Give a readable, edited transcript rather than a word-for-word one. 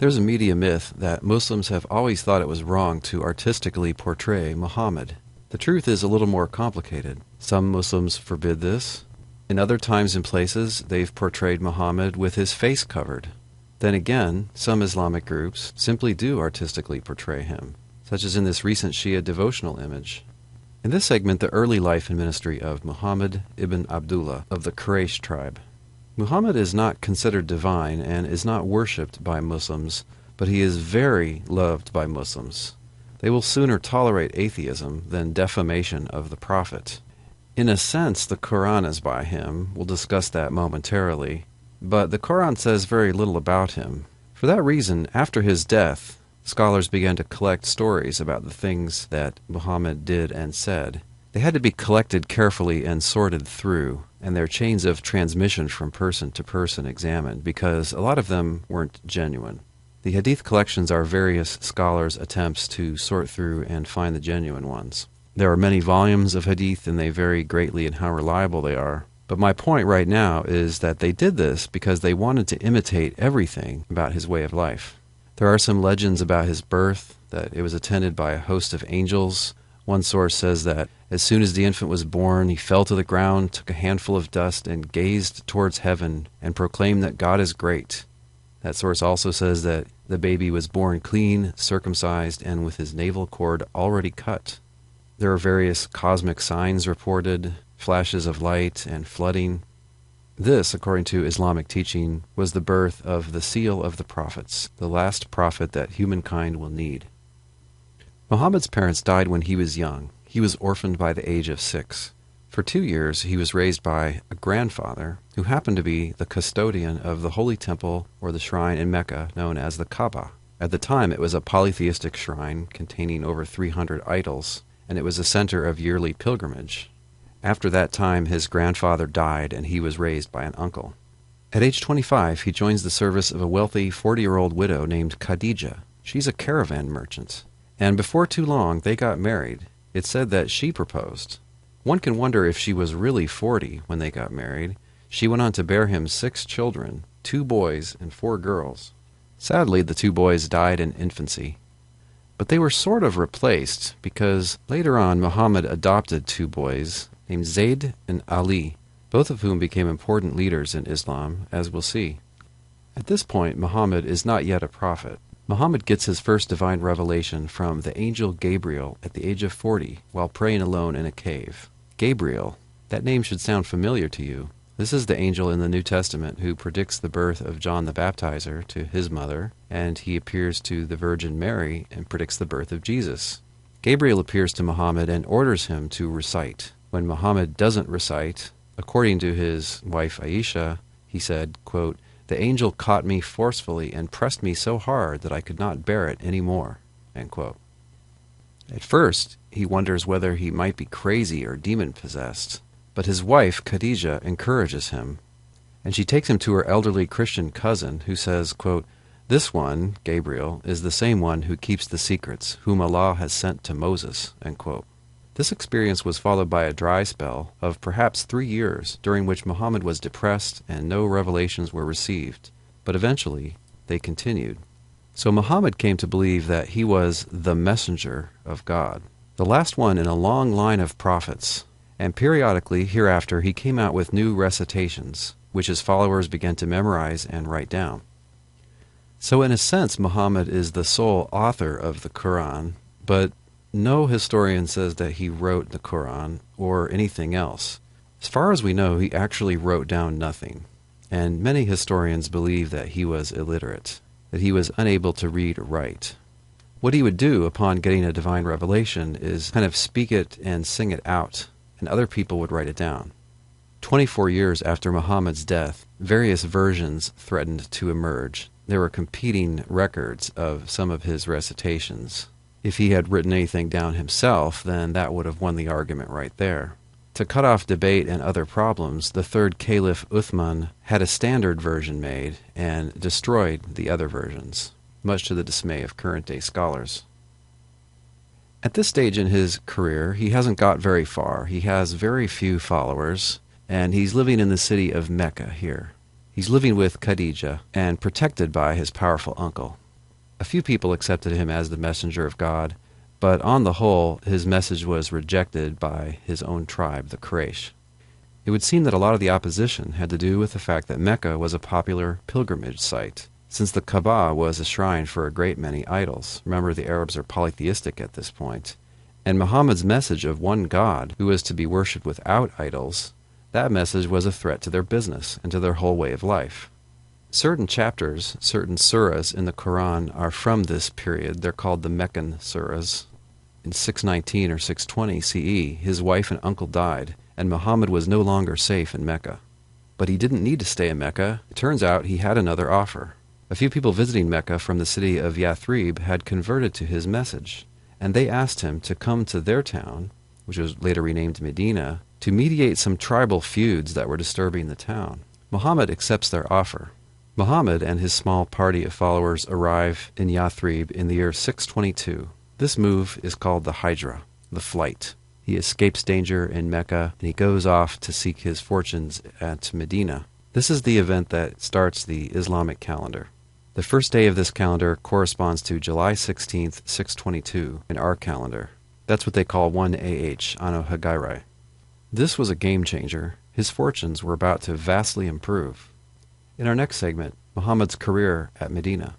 There's a media myth that Muslims have always thought it was wrong to artistically portray Muhammad. The truth is a little more complicated. Some Muslims forbid this. In other times and places, they've portrayed Muhammad with his face covered. Then again, some Islamic groups simply do artistically portray him, such as in this recent Shia devotional image. In this segment, the early life and ministry of Muhammad ibn Abdullah of the Quraysh tribe. Muhammad is not considered divine and is not worshipped by Muslims, but he is very loved by Muslims. They will sooner tolerate atheism than defamation of the Prophet. In a sense, the Quran is by him. We'll discuss that momentarily. But the Quran says very little about him. For that reason, after his death, scholars began to collect stories about the things that Muhammad did and said. They had to be collected carefully and sorted through, and their chains of transmission from person to person examined, because a lot of them weren't genuine. The Hadith collections are various scholars' attempts to sort through and find the genuine ones. There are many volumes of Hadith, and they vary greatly in how reliable they are. But my point right now is that they did this because they wanted to imitate everything about his way of life. There are some legends about his birth, that it was attended by a host of angels. One source says that as soon as the infant was born, he fell to the ground, took a handful of dust, and gazed towards heaven and proclaimed that God is great. That source also says that the baby was born clean, circumcised, and with his navel cord already cut. There are various cosmic signs reported, flashes of light and flooding. This, according to Islamic teaching, was the birth of the seal of the prophets, the last prophet that humankind will need. Muhammad's parents died when he was young. He was orphaned by the age of 6. For 2 years, he was raised by a grandfather who happened to be the custodian of the holy temple or the shrine in Mecca known as the Kaaba. At the time, it was a polytheistic shrine containing over 300 idols, and it was a center of yearly pilgrimage. After that time, his grandfather died, and he was raised by an uncle. At age 25, he joins the service of a wealthy 40-year-old widow named Khadija. She's a caravan merchant. And before too long, they got married. It's said that she proposed. One can wonder if she was really 40 when they got married. She went on to bear him 6 children, 2 boys and 4 girls. Sadly, the 2 boys died in infancy. But they were sort of replaced, because later on Muhammad adopted 2 boys named Zayd and Ali, both of whom became important leaders in Islam, as we'll see. At this point, Muhammad is not yet a prophet. Muhammad gets his first divine revelation from the angel Gabriel at the age of 40 while praying alone in a cave. Gabriel, that name should sound familiar to you. This is the angel in the New Testament who predicts the birth of John the Baptizer to his mother, and he appears to the Virgin Mary and predicts the birth of Jesus. Gabriel appears to Muhammad and orders him to recite. When Muhammad doesn't recite, according to his wife Aisha, he said, quote, "The angel caught me forcefully and pressed me so hard that I could not bear it any more." End quote. At first, he wonders whether he might be crazy or demon-possessed, but his wife, Khadija, encourages him, and she takes him to her elderly Christian cousin, who says, quote, "This one, Gabriel, is the same one who keeps the secrets, whom Allah has sent to Moses." End quote. This experience was followed by a dry spell of perhaps 3 years, during which Muhammad was depressed and no revelations were received, but eventually they continued. So Muhammad came to believe that he was the messenger of God, the last one in a long line of prophets, and periodically hereafter he came out with new recitations, which his followers began to memorize and write down. So in a sense, Muhammad is the sole author of the Quran, but no historian says that he wrote the Quran or anything else. As far as we know, he actually wrote down nothing, and many historians believe that he was illiterate, that he was unable to read or write. What he would do upon getting a divine revelation is kind of speak it and sing it out, and other people would write it down. 24 years after Muhammad's death, various versions threatened to emerge. There were competing records of some of his recitations. If he had written anything down himself, then that would have won the argument right there. To cut off debate and other problems, the third Caliph Uthman had a standard version made and destroyed the other versions, much to the dismay of current-day scholars. At this stage in his career, he hasn't got very far. He has very few followers, and he's living in the city of Mecca here. He's living with Khadija and protected by his powerful uncle. A few people accepted him as the messenger of God, but on the whole, his message was rejected by his own tribe, the Quraysh. It would seem that a lot of the opposition had to do with the fact that Mecca was a popular pilgrimage site, since the Kaaba was a shrine for a great many idols. Remember, the Arabs are polytheistic at this point. And Muhammad's message of one God, who was to be worshipped without idols, that message was a threat to their business and to their whole way of life. Certain chapters, certain surahs in the Quran are from this period. They're called the Meccan surahs. In 619 or 620 CE, his wife and uncle died, and Muhammad was no longer safe in Mecca. But he didn't need to stay in Mecca. It turns out he had another offer. A few people visiting Mecca from the city of Yathrib had converted to his message, and they asked him to come to their town, which was later renamed Medina, to mediate some tribal feuds that were disturbing the town. Muhammad accepts their offer. Muhammad and his small party of followers arrive in Yathrib in the year 622. This move is called the Hijrah, the flight. He escapes danger in Mecca, and he goes off to seek his fortunes at Medina. This is the event that starts the Islamic calendar. The first day of this calendar corresponds to July 16th, 622 in our calendar. That's what they call 1 AH, Anno Hagairai. This was a game changer. His fortunes were about to vastly improve. In our next segment, Muhammad's career at Medina.